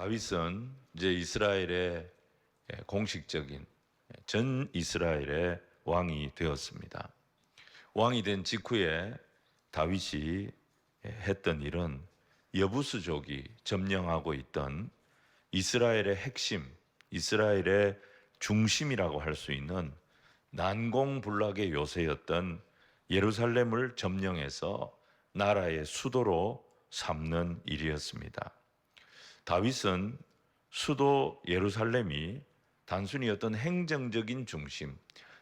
다윗은 이제 이스라엘의 공식적인 전 이스라엘의 왕이 되었습니다. 왕이 된 직후에 다윗이 했던 일은 여부수족이 점령하고 있던 이스라엘의 핵심, 이스라엘의 중심이라고 할 수 있는 난공불락의 요새였던 예루살렘을 점령해서 나라의 수도로 삼는 일이었습니다. 다윗은 수도 예루살렘이 단순히 어떤 행정적인 중심,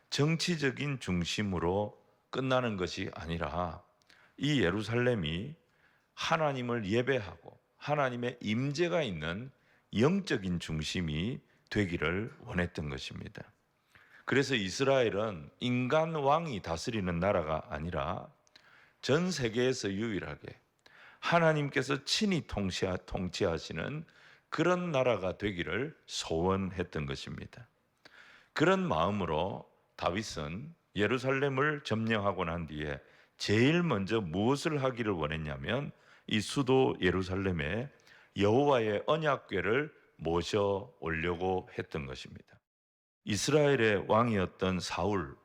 정치적인 중심으로 끝나는 것이 아니라 이 예루살렘이 하나님을 예배하고 하나님의 임재가 있는 영적인 중심이 되기를 원했던 것입니다. 그래서 이스라엘은 인간 왕이 다스리는 나라가 아니라 전 세계에서 유일하게 하나님께서 친히 통치하시는 그런 나라가 되기를 소원했던 것입니다. 그런 마음으로 다윗은 예루살렘을 점령하고 난 뒤에 제일 먼저 무엇을 하기를 원했냐면 이 수도 예루살렘에 여호와의 언약궤를 모셔 오려고 했던 것입니다. 이스라엘의 왕이었던 사울,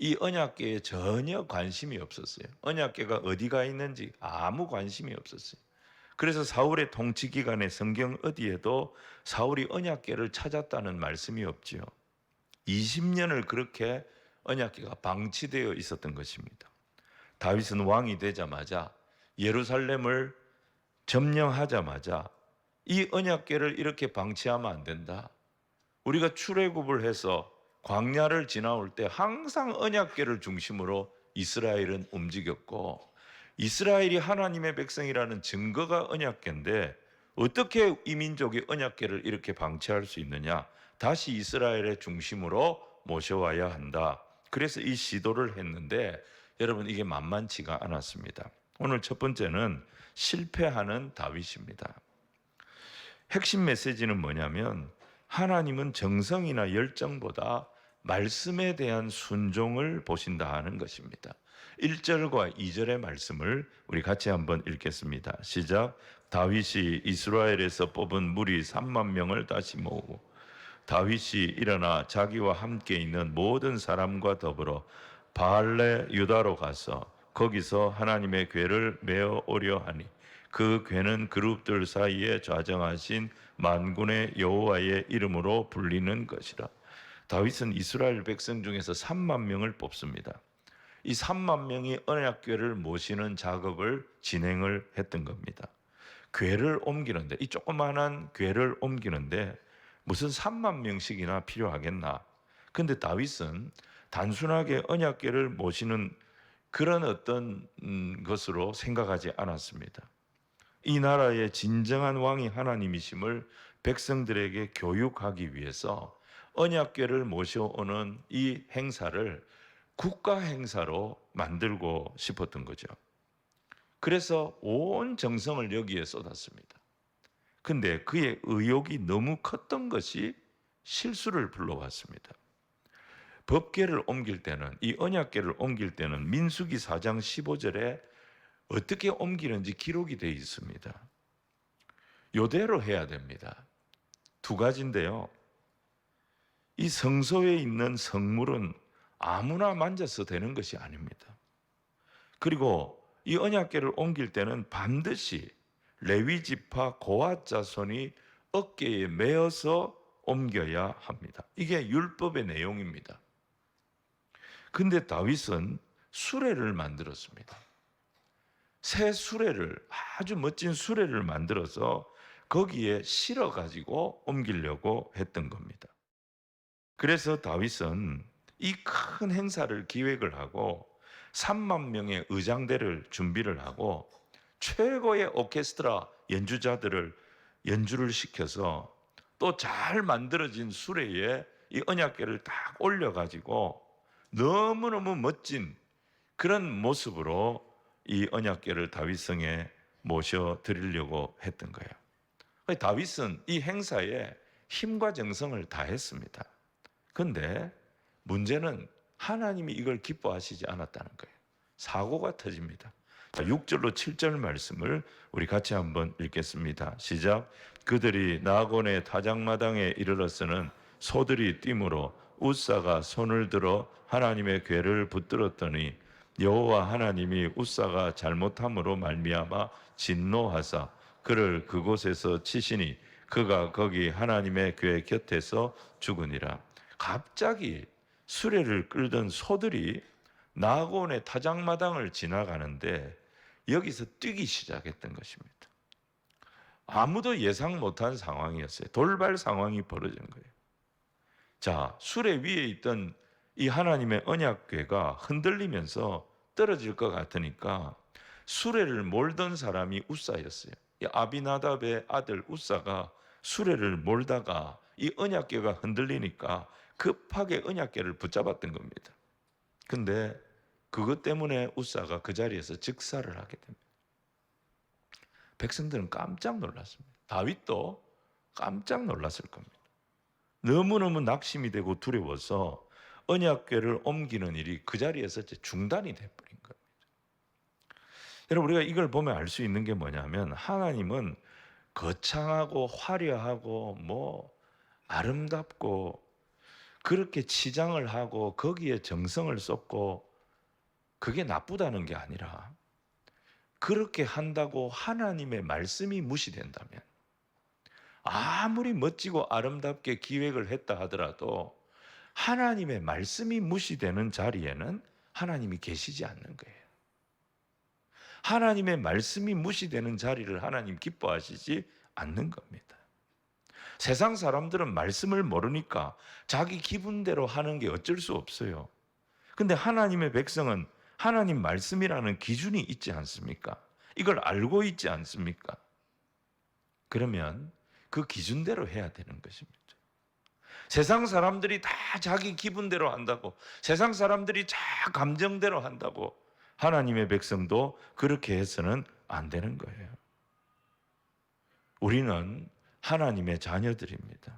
이 언약궤에 전혀 관심이 없었어요. 언약궤가 어디가 있는지 아무 관심이 없었어요. 그래서 사울의 통치 기간에 성경 어디에도 사울이 언약궤를 찾았다는 말씀이 없지요. 20년을 그렇게 언약궤가 방치되어 있었던 것입니다. 다윗은 왕이 되자마자 예루살렘을 점령하자마자 이 언약궤를 이렇게 방치하면 안 된다. 우리가 출애굽을 해서 광야를 지나올 때 항상 언약궤를 중심으로 이스라엘은 움직였고 이스라엘이 하나님의 백성이라는 증거가 언약궤인데 어떻게 이 민족이 언약궤를 이렇게 방치할 수 있느냐? 다시 이스라엘의 중심으로 모셔와야 한다. 그래서 이 시도를 했는데 여러분 이게 만만치가 않았습니다. 오늘 첫 번째는 실패하는 다윗입니다. 핵심 메시지는 뭐냐면 하나님은 정성이나 열정보다 말씀에 대한 순종을 보신다 하는 것입니다. 1절과 2절의 말씀을 우리 같이 한번 읽겠습니다. 시작. 다윗이 이스라엘에서 뽑은 무리 3만 명을 다시 모으고 다윗이 일어나 자기와 함께 있는 모든 사람과 더불어 바알레 유다로 가서 거기서 하나님의 궤를 메어 오려 하니 그 궤는 그룹들 사이에 좌정하신 만군의 여호와의 이름으로 불리는 것이라. 다윗은 이스라엘 백성 중에서 3만 명을 뽑습니다. 이 3만 명이 언약궤를 모시는 작업을 진행을 했던 겁니다. 궤를 옮기는데, 이 조그마한 궤를 옮기는데 무슨 3만 명씩이나 필요하겠나? 근데 다윗은 단순하게 언약궤를 모시는 그런 어떤 것으로 생각하지 않았습니다. 이 나라의 진정한 왕이 하나님이심을 백성들에게 교육하기 위해서 언약궤를 모셔오는 이 행사를 국가 행사로 만들고 싶었던 거죠. 그래서 온 정성을 여기에 쏟았습니다. 근데 그의 의욕이 너무 컸던 것이 실수를 불러왔습니다. 법궤를 옮길 때는, 이 언약궤를 옮길 때는 민수기 4장 15절에 어떻게 옮기는지 기록이 되어 있습니다. 이대로 해야 됩니다. 두 가지인데요. 이 성소에 있는 성물은 아무나 만져서 되는 것이 아닙니다. 그리고 이 언약궤를 옮길 때는 반드시 레위 지파 고앗 자손이 어깨에 메어서 옮겨야 합니다. 이게 율법의 내용입니다. 근데 다윗은 수레를 만들었습니다. 새 수레를, 아주 멋진 수레를 만들어서 거기에 실어 가지고 옮기려고 했던 겁니다. 그래서 다윗은 이 큰 행사를 기획을 하고 3만 명의 의장대를 준비를 하고 최고의 오케스트라 연주자들을 연주를 시켜서 또 잘 만들어진 수레에 이 언약궤를 딱 올려가지고 너무너무 멋진 그런 모습으로 이 언약궤를 다윗성에 모셔 드리려고 했던 거예요. 다윗은 이 행사에 힘과 정성을 다했습니다. 그런데 문제는 하나님이 이걸 기뻐하시지 않았다는 거예요. 사고가 터집니다. 6절로 7절 말씀을 우리 같이 한번 읽겠습니다. 시작. 그들이 나곤의 타작마당에 이르렀으는 소들이 뛰므로 웃사가 손을 들어 하나님의 궤를 붙들었더니 여호와 하나님이 웃사가 잘못함으로 말미암아 진노하사 그를 그곳에서 치시니 그가 거기 하나님의 궤 곁에서 죽으니라. 갑자기 수레를 끌던 소들이 나곤의 타작마당을 지나가는데 여기서 뛰기 시작했던 것입니다. 아무도 예상 못한 상황이었어요. 돌발 상황이 벌어진 거예요. 자, 수레 위에 있던 이 하나님의 언약궤가 흔들리면서 떨어질 것 같으니까 수레를 몰던 사람이 웃사였어요. 이 아비나답의 아들 웃사가 수레를 몰다가 이 언약궤가 흔들리니까 급하게 언약궤를 붙잡았던 겁니다. 근데 그것 때문에 웃사가 그 자리에서 즉사를 하게 됩니다. 백성들은 깜짝 놀랐습니다. 다윗도 깜짝 놀랐을 겁니다. 너무너무 낙심이 되고 두려워서 언약궤를 옮기는 일이 그 자리에서 중단이 돼버린 겁니다. 여러분, 우리가 이걸 보면 알 수 있는 게 뭐냐면 하나님은 거창하고 화려하고 아름답고 그렇게 치장을 하고 거기에 정성을 쏟고 그게 나쁘다는 게 아니라 그렇게 한다고 하나님의 말씀이 무시된다면 아무리 멋지고 아름답게 기획을 했다 하더라도 하나님의 말씀이 무시되는 자리에는 하나님이 계시지 않는 거예요. 하나님의 말씀이 무시되는 자리를 하나님 기뻐하시지 않는 겁니다. 세상 사람들은 말씀을 모르니까 자기 기분대로 하는 게 어쩔 수 없어요. 근데 하나님의 백성은 하나님 말씀이라는 기준이 있지 않습니까? 이걸 알고 있지 않습니까? 그러면 그 기준대로 해야 되는 것입니다. 세상 사람들이 다 자기 기분대로 한다고, 세상 사람들이 다 감정대로 한다고 하나님의 백성도 그렇게 해서는 안 되는 거예요. 우리는 하나님의 자녀들입니다.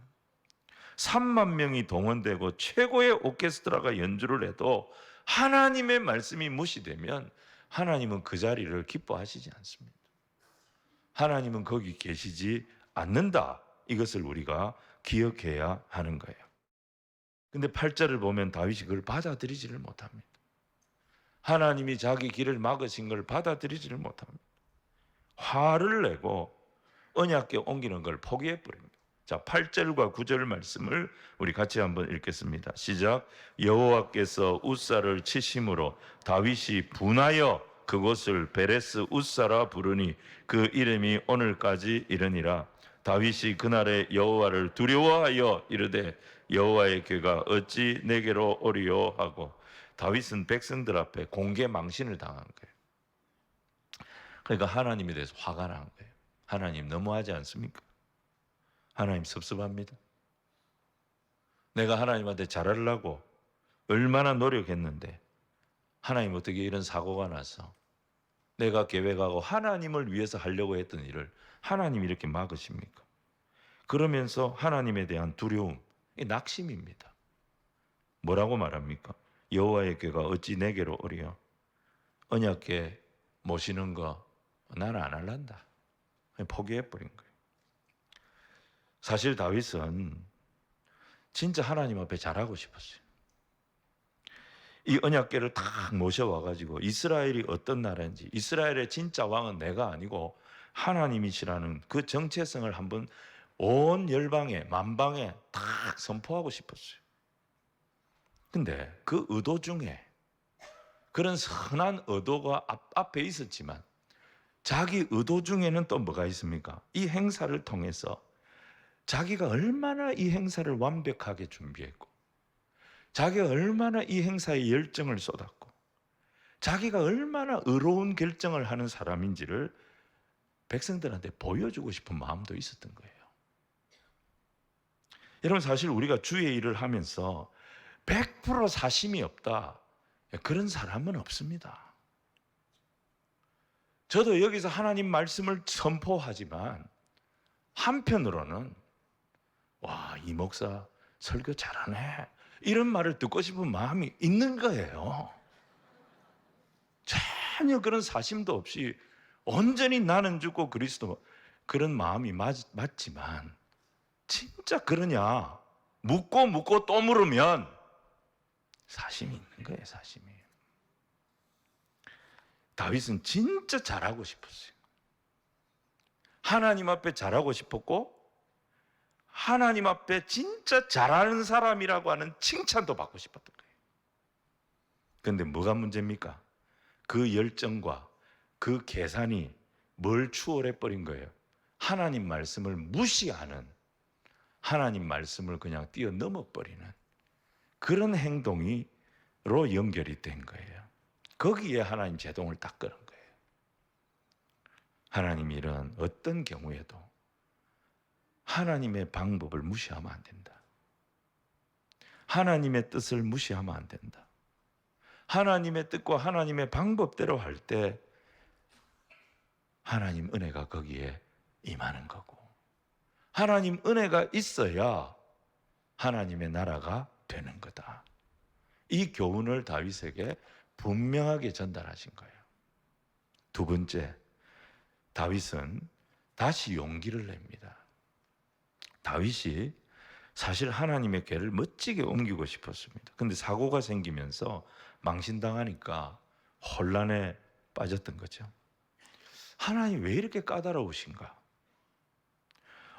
3만 명이 동원되고 최고의 오케스트라가 연주를 해도 하나님의 말씀이 무시되면 하나님은 그 자리를 기뻐하시지 않습니다. 하나님은 거기 계시지 않는다. 이것을 우리가 기억해야 하는 거예요. 근데 8절을 보면 다윗이 그걸 받아들이지를 못합니다. 하나님이 자기 길을 막으신 걸 받아들이지를 못합니다. 화를 내고 언약궤 옮기는 걸 포기해 버립니다. 자, 8절과 9절 말씀을 우리 같이 한번 읽겠습니다. 시작. 여호와께서 웃사를 치심으로 다윗이 분하여 그곳을 베레스 웃사라 부르니 그 이름이 오늘까지 이르니라. 다윗이 그날에 여호와를 두려워하여 이르되 여호와의 궤가 어찌 내게로 오리요 하고 다윗은 백성들 앞에 공개 망신을 당한 거예요. 그러니까 하나님에 대해서 화가 난 거예요. 하나님 너무하지 않습니까? 하나님 섭섭합니다. 내가 하나님한테 잘하려고 얼마나 노력했는데 하나님 어떻게 이런 사고가 나서 내가 계획하고 하나님을 위해서 하려고 했던 일을 하나님이 이렇게 막으십니까? 그러면서 하나님에 대한 두려움, 낙심입니다. 뭐라고 말합니까? 여호와의 궤가 어찌 내게로 오리요? 언약궤 모시는 거 나는 안 할란다. 포기해버린 거예요. 사실 다윗은 진짜 하나님 앞에 잘하고 싶었어요. 이 언약궤를 딱 모셔와가지고 이스라엘이 어떤 나라인지, 이스라엘의 진짜 왕은 내가 아니고 하나님이시라는 그 정체성을 한번 온 열방에, 만방에 딱 선포하고 싶었어요. 근데 그 의도 중에 그런 선한 의도가 앞에 있었지만 자기 의도 중에는 또 뭐가 있습니까? 이 행사를 통해서 자기가 얼마나 이 행사를 완벽하게 준비했고 자기가 얼마나 이 행사에 열정을 쏟았고 자기가 얼마나 의로운 결정을 하는 사람인지를 백성들한테 보여주고 싶은 마음도 있었던 거예요. 여러분, 사실 우리가 주의 일을 하면서 100% 사심이 없다, 그런 사람은 없습니다. 저도 여기서 하나님 말씀을 선포하지만 한편으로는 와, 이 목사 설교 잘하네, 이런 말을 듣고 싶은 마음이 있는 거예요. 전혀 그런 사심도 없이 온전히 나는 죽고 그리스도, 그런 마음이 맞지만 진짜 그러냐 묻고 또 물으면 사심이 있는 거예요. 사심이. 다윗은 진짜 잘하고 싶었어요. 하나님 앞에 잘하고 싶었고 하나님 앞에 진짜 잘하는 사람이라고 하는 칭찬도 받고 싶었던 거예요. 그런데 뭐가 문제입니까? 그 열정과 그 계산이 뭘 추월해 버린 거예요? 하나님 말씀을 무시하는, 하나님 말씀을 그냥 뛰어넘어 버리는 그런 행동으로 연결이 된 거예요. 거기에 하나님 제동을 딱 거는 거예요. 하나님이 이런 어떤 경우에도 하나님의 방법을 무시하면 안 된다. 하나님의 뜻을 무시하면 안 된다. 하나님의 뜻과 하나님의 방법대로 할 때 하나님 은혜가 거기에 임하는 거고, 하나님 은혜가 있어야 하나님의 나라가 되는 거다. 이 교훈을 다윗에게 분명하게 전달하신 거예요. 두 번째, 다윗은 다시 용기를 냅니다. 다윗이 사실 하나님의 궤를 멋지게 옮기고 싶었습니다. 근데 사고가 생기면서 망신당하니까 혼란에 빠졌던 거죠. 하나님 왜 이렇게 까다로우신가?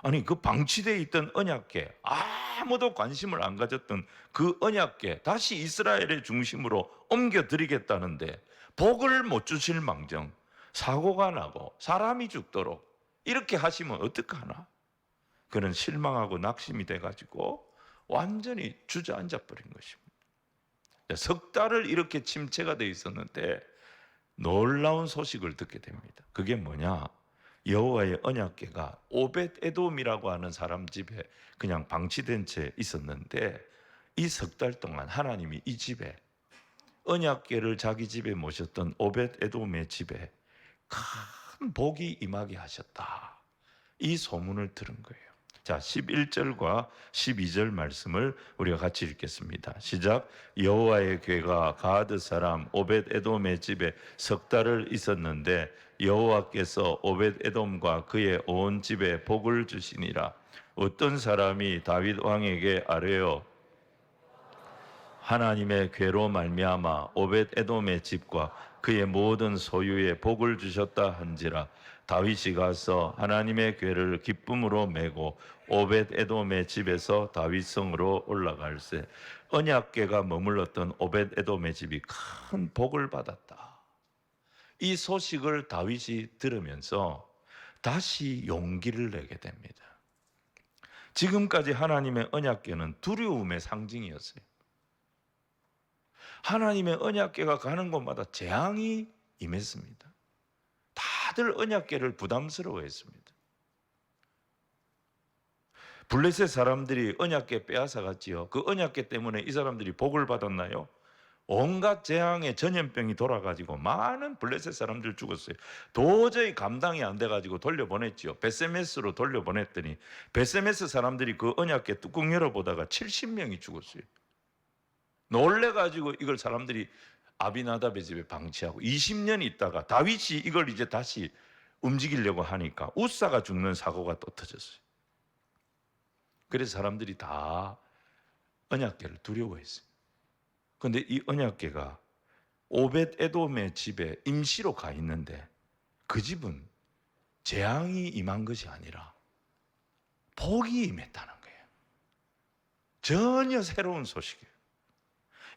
아니 그 방치되어 있던 언약궤, 아무도 관심을 안 가졌던 그 언약궤 다시 이스라엘의 중심으로 옮겨드리겠다는데 복을 못 주실 망정 사고가 나고 사람이 죽도록 이렇게 하시면 어떡하나? 그는 실망하고 낙심이 돼가지고 완전히 주저앉아 버린 것입니다. 석 달을 이렇게 침체가 돼 있었는데 놀라운 소식을 듣게 됩니다. 그게 뭐냐? 여호와의 언약궤가 오벳 에돔이라고 하는 사람 집에 그냥 방치된 채 있었는데 이 석 달 동안 하나님이 이 집에 언약궤를 자기 집에 모셨던 오벳 에돔의 집에 큰 복이 임하게 하셨다. 이 소문을 들은 거예요. 자, 11절과 12절 말씀을 우리가 같이 읽겠습니다. 시작. 여호와의 궤가 가드 사람 오벳 에돔의 집에 석 달을 있었는데 여호와께서 오벳 에돔과 그의 온 집에 복을 주시니라. 어떤 사람이 다윗 왕에게 아뢰어 하나님의 궤로 말미암아 오벳 에돔의 집과 그의 모든 소유에 복을 주셨다 한지라. 다윗이 가서 하나님의 궤를 기쁨으로 메고 오벳 에돔의 집에서 다윗 성으로 올라갈새 언약궤가 머물렀던 오벳 에돔의 집이 큰 복을 받았다. 이 소식을 다윗이 들으면서 다시 용기를 내게 됩니다. 지금까지 하나님의 언약궤는 두려움의 상징이었어요. 하나님의 언약궤가 가는 곳마다 재앙이 임했습니다. 다들 언약궤를 부담스러워했습니다. 블레셋 사람들이 언약궤 빼앗아 갔지요. 그 언약궤 때문에 이 사람들이 복을 받았나요? 온갖 재앙의 전염병이 돌아가지고 많은 블레셋 사람들 죽었어요. 도저히 감당이 안 돼가지고 돌려보냈지요. 베세메스로 돌려보냈더니 베세메스 사람들이 그 언약궤 뚜껑 열어보다가 70명이 죽었어요. 놀래가지고 이걸 사람들이 아비나답의 집에 방치하고 20년 있다가 다윗이 이걸 이제 다시 움직이려고 하니까 우사가 죽는 사고가 또 터졌어요. 그래서 사람들이 다 언약궤를 두려워했어요. 그런데 이 언약궤가 오벳 에돔의 집에 임시로 가 있는데 그 집은 재앙이 임한 것이 아니라 복이 임했다는 거예요. 전혀 새로운 소식이에요.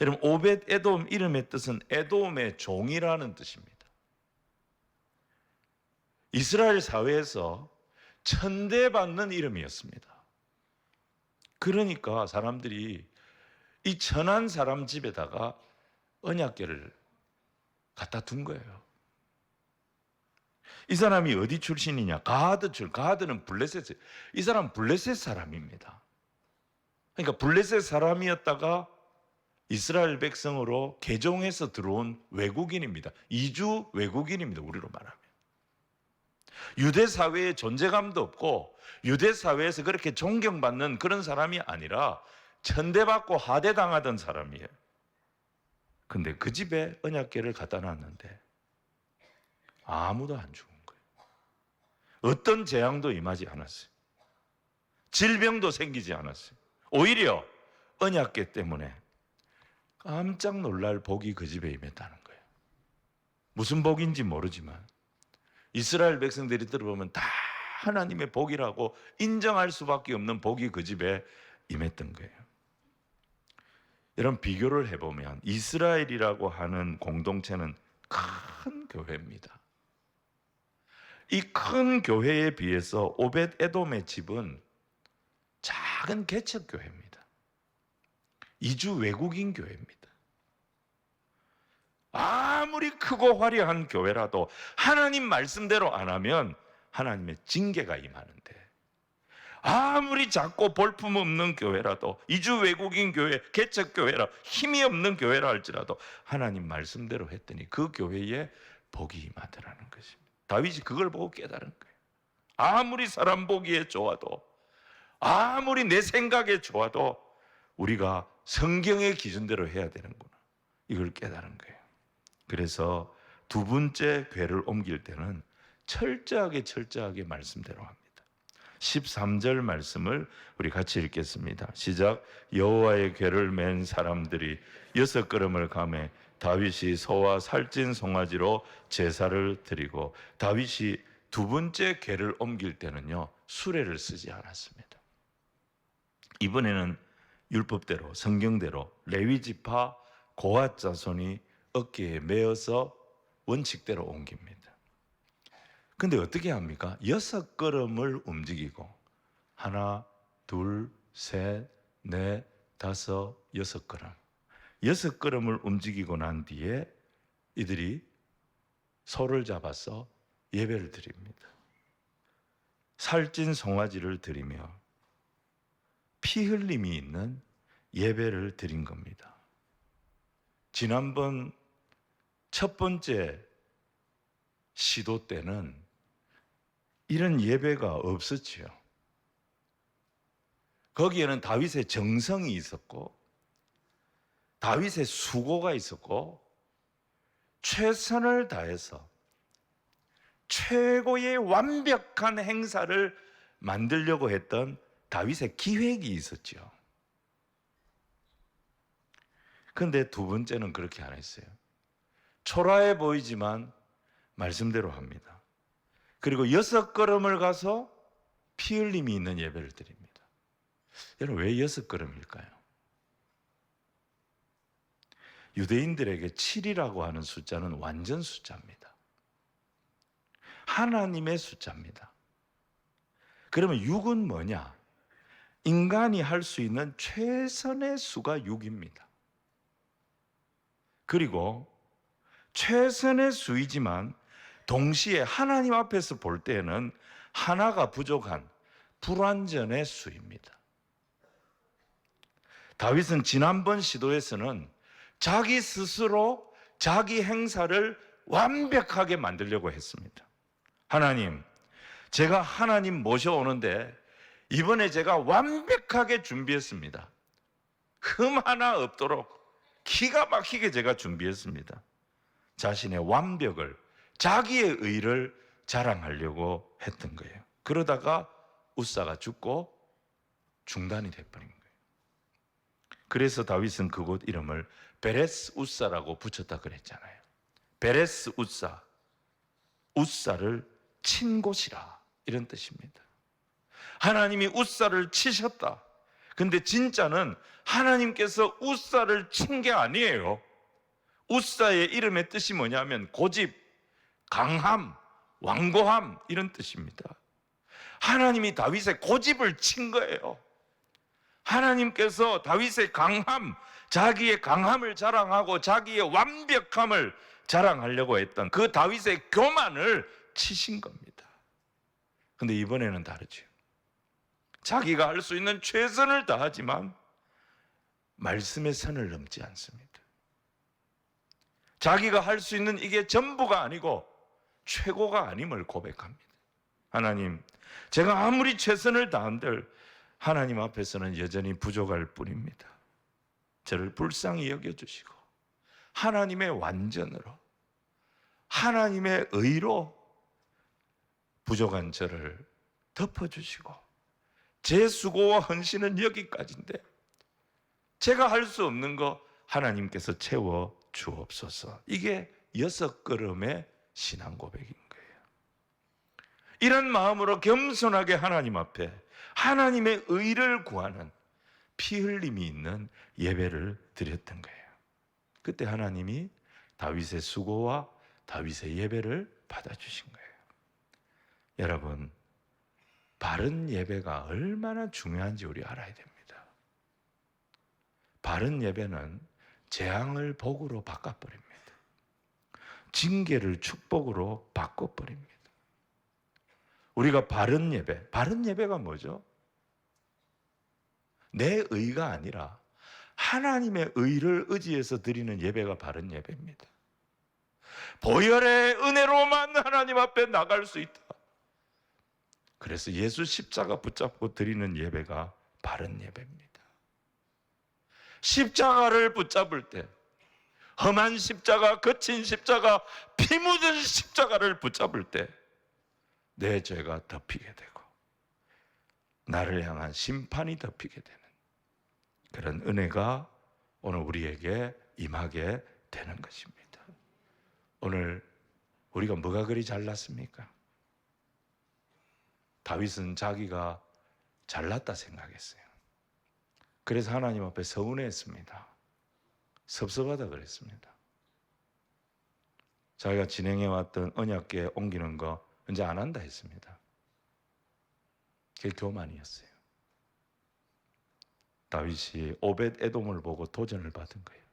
여러분 오벳 에돔 이름의 뜻은 에돔의 종이라는 뜻입니다. 이스라엘 사회에서 천대받는 이름이었습니다. 그러니까 사람들이 이 천한 사람 집에다가 언약궤를 갖다 둔 거예요. 이 사람이 어디 출신이냐? 가드는 블레셋. 이 사람 블레셋 사람입니다. 그러니까 블레셋 사람이었다가 이스라엘 백성으로 개종해서 들어온 외국인입니다. 이주 외국인입니다. 우리로 말하면. 유대 사회에 존재감도 없고 유대 사회에서 그렇게 존경받는 그런 사람이 아니라 천대받고 하대당하던 사람이에요. 근데 그 집에 언약궤를 갖다 놨는데 아무도 안 죽은 거예요. 어떤 재앙도 임하지 않았어요. 질병도 생기지 않았어요. 오히려 언약궤 때문에 깜짝 놀랄 복이 그 집에 임했다는 거예요. 무슨 복인지 모르지만 이스라엘 백성들이 들어보면 다 하나님의 복이라고 인정할 수밖에 없는 복이 그 집에 임했던 거예요. 이런 비교를 해보면 이스라엘이라고 하는 공동체는 큰 교회입니다. 이 큰 교회에 비해서 오벳 에돔의 집은 작은 개척 교회입니다. 이주 외국인 교회입니다. 아무리 크고 화려한 교회라도 하나님 말씀대로 안 하면 하나님의 징계가 임하는데, 아무리 작고 볼품없는 교회라도, 이주 외국인 교회, 개척 교회라 힘이 없는 교회라 할지라도 하나님 말씀대로 했더니 그 교회에 복이 임하더라는 것입니다. 다윗이 그걸 보고 깨달은 거예요. 아무리 사람 보기에 좋아도, 아무리 내 생각에 좋아도 우리가 성경의 기준대로 해야 되는구나, 이걸 깨달은 거예요. 그래서 두 번째 궤를 옮길 때는 철저하게 말씀대로 합니다. 13절 말씀을 우리 같이 읽겠습니다. 시작. 여호와의 궤를 맨 사람들이 6걸음을 가매 다윗이 소와 살찐 송아지로 제사를 드리고, 다윗이 두 번째 궤를 옮길 때는요, 수레를 쓰지 않았습니다. 이번에는 율법대로, 성경대로 레위 지파 고핫 자손이 어깨에 메어서 원칙대로 옮깁니다. 근데 어떻게 합니까? 6걸음을 움직이고 하나, 둘, 셋, 넷, 다섯, 6걸음. 6걸음을 움직이고 난 뒤에 이들이 소를 잡아서 예배를 드립니다. 살찐 송아지를 드리며 피 흘림이 있는 예배를 드린 겁니다. 지난번 첫 번째 시도 때는 이런 예배가 없었지요. 거기에는 다윗의 정성이 있었고 다윗의 수고가 있었고 최선을 다해서 최고의 완벽한 행사를 만들려고 했던 다윗의 기획이 있었죠. 그런데 두 번째는 그렇게 안 했어요. 초라해 보이지만 말씀대로 합니다. 그리고 6걸음을 가서 피 흘림이 있는 예배를 드립니다. 여러분, 왜 6걸음일까요? 유대인들에게 7이라고 하는 숫자는 완전 숫자입니다. 하나님의 숫자입니다. 그러면 6은 뭐냐? 인간이 할 수 있는 최선의 수가 6입니다. 그리고 최선의 수이지만 동시에 하나님 앞에서 볼 때에는 하나가 부족한 불완전의 수입니다. 다윗은 지난번 시도에서는 자기 스스로 자기 행사를 완벽하게 만들려고 했습니다. 하나님, 제가 하나님 모셔오는데 이번에 제가 완벽하게 준비했습니다. 흠 하나 없도록 기가 막히게 제가 준비했습니다. 자신의 완벽을, 자기의 의를 자랑하려고 했던 거예요. 그러다가 웃사가 죽고 중단이 돼버린 거예요. 그래서 다윗은 그곳 이름을 베레스 웃사라고 붙였다 그랬잖아요. 베레스 웃사, 웃사를 친 곳이라, 이런 뜻입니다. 하나님이 웃사를 치셨다. 근데 진짜는 하나님께서 웃사를 친 게 아니에요. 웃사의 이름의 뜻이 뭐냐면 고집, 강함, 완고함, 이런 뜻입니다. 하나님이 다윗의 고집을 친 거예요. 하나님께서 다윗의 강함, 자기의 강함을 자랑하고 자기의 완벽함을 자랑하려고 했던 그 다윗의 교만을 치신 겁니다. 근데 이번에는 다르죠. 자기가 할 수 있는 최선을 다하지만 말씀의 선을 넘지 않습니다. 자기가 할 수 있는 이게 전부가 아니고 최고가 아님을 고백합니다. 하나님, 제가 아무리 최선을 다한들 하나님 앞에서는 여전히 부족할 뿐입니다. 저를 불쌍히 여겨주시고 하나님의 완전으로, 하나님의 의로 부족한 저를 덮어주시고 제 수고와 헌신은 여기까지인데 제가 할 수 없는 거 하나님께서 채워 주옵소서. 이게 6걸음의 신앙 고백인 거예요. 이런 마음으로 겸손하게 하나님 앞에 하나님의 의를 구하는 피 흘림이 있는 예배를 드렸던 거예요. 그때 하나님이 다윗의 수고와 다윗의 예배를 받아주신 거예요. 여러분, 바른 예배가 얼마나 중요한지 우리 알아야 됩니다. 바른 예배는 재앙을 복으로 바꿔버립니다. 징계를 축복으로 바꿔버립니다. 우리가 바른 예배가 뭐죠? 내 의가 아니라 하나님의 의를 의지해서 드리는 예배가 바른 예배입니다. 보혈의 은혜로만 하나님 앞에 나갈 수 있다. 그래서 예수 십자가 붙잡고 드리는 예배가 바른 예배입니다. 십자가를 붙잡을 때, 험한 십자가, 거친 십자가, 피 묻은 십자가를 붙잡을 때 내 죄가 덮이게 되고 나를 향한 심판이 덮이게 되는 그런 은혜가 오늘 우리에게 임하게 되는 것입니다. 오늘 우리가 뭐가 그리 잘났습니까? 다윗은 자기가 잘났다 생각했어요. 그래서 하나님 앞에 서운해했습니다. 섭섭하다 그랬습니다. 자기가 진행해왔던 언약궤 옮기는 거 이제 안 한다 했습니다. 그게 교만이었어요. 다윗이 오벳 에돔을 보고 도전을 받은 거예요.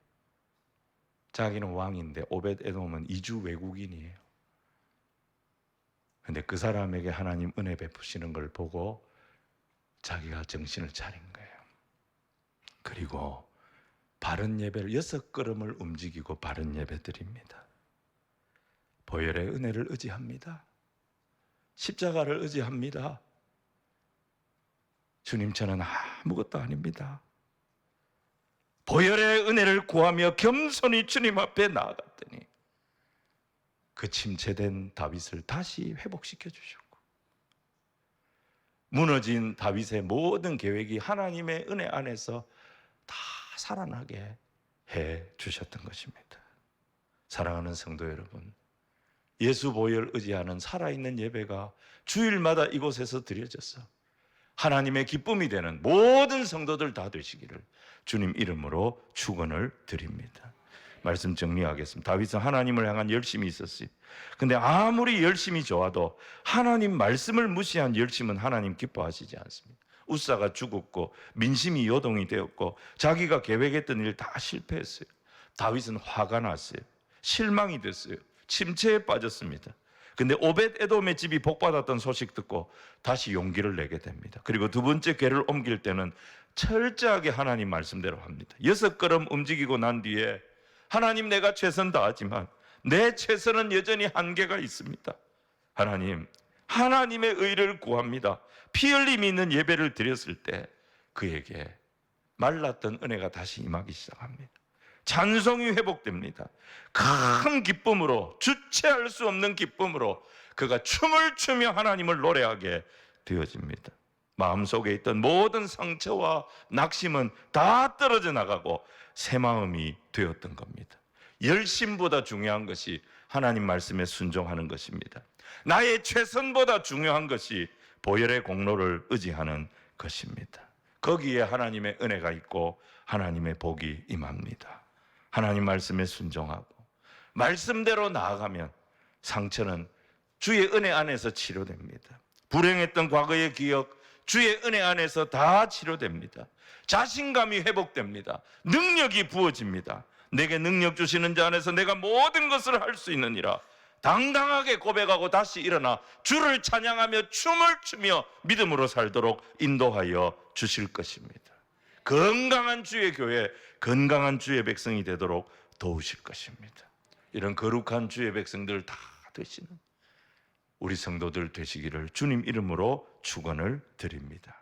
자기는 왕인데 오벳 에돔은 이주 외국인이에요. 근데 그 사람에게 하나님 은혜 베푸시는 걸 보고 자기가 정신을 차린 거예요. 그리고 바른 예배를 6걸음을 움직이고 바른 예배 드립니다. 보혈의 은혜를 의지합니다. 십자가를 의지합니다. 주님, 저는 아무것도 아닙니다. 보혈의 은혜를 구하며 겸손히 주님 앞에 나아갔더니 그 침체된 다윗을 다시 회복시켜 주셨고 무너진 다윗의 모든 계획이 하나님의 은혜 안에서 다 살아나게 해 주셨던 것입니다. 사랑하는 성도 여러분, 예수 보혈 의지하는 살아있는 예배가 주일마다 이곳에서 드려져서 하나님의 기쁨이 되는 모든 성도들 다 되시기를 주님 이름으로 축원을 드립니다. 말씀 정리하겠습니다. 다윗은 하나님을 향한 열심이 있었어요. 근데 아무리 열심이 좋아도 하나님 말씀을 무시한 열심은 하나님 기뻐하시지 않습니다. 웃사가 죽었고 민심이 요동이 되었고 자기가 계획했던 일 다 실패했어요. 다윗은 화가 났어요. 실망이 됐어요. 침체에 빠졌습니다. 근데 오벳 에돔의 집이 복받았던 소식 듣고 다시 용기를 내게 됩니다. 그리고 두 번째 궤를 옮길 때는 철저하게 하나님 말씀대로 합니다. 6걸음 움직이고 난 뒤에 하나님, 내가 최선 다하지만 내 최선은 여전히 한계가 있습니다. 하나님, 하나님의 의를 구합니다. 피 흘림이 있는 예배를 드렸을 때 그에게 말랐던 은혜가 다시 임하기 시작합니다. 찬송이 회복됩니다. 큰 기쁨으로, 주체할 수 없는 기쁨으로 그가 춤을 추며 하나님을 노래하게 되어집니다. 마음속에 있던 모든 상처와 낙심은 다 떨어져 나가고 새 마음이 되었던 겁니다. 열심보다 중요한 것이 하나님 말씀에 순종하는 것입니다. 나의 최선보다 중요한 것이 보혈의 공로를 의지하는 것입니다. 거기에 하나님의 은혜가 있고 하나님의 복이 임합니다. 하나님 말씀에 순종하고 말씀대로 나아가면 상처는 주의 은혜 안에서 치료됩니다. 불행했던 과거의 기억, 주의 은혜 안에서 다 치료됩니다. 자신감이 회복됩니다. 능력이 부어집니다. 내게 능력 주시는 자 안에서 내가 모든 것을 할 수 있느니라. 당당하게 고백하고 다시 일어나 주를 찬양하며 춤을 추며 믿음으로 살도록 인도하여 주실 것입니다. 건강한 주의 교회, 건강한 주의 백성이 되도록 도우실 것입니다. 이런 거룩한 주의 백성들 다 되시는 우리 성도들 되시기를 주님 이름으로 축원을 드립니다.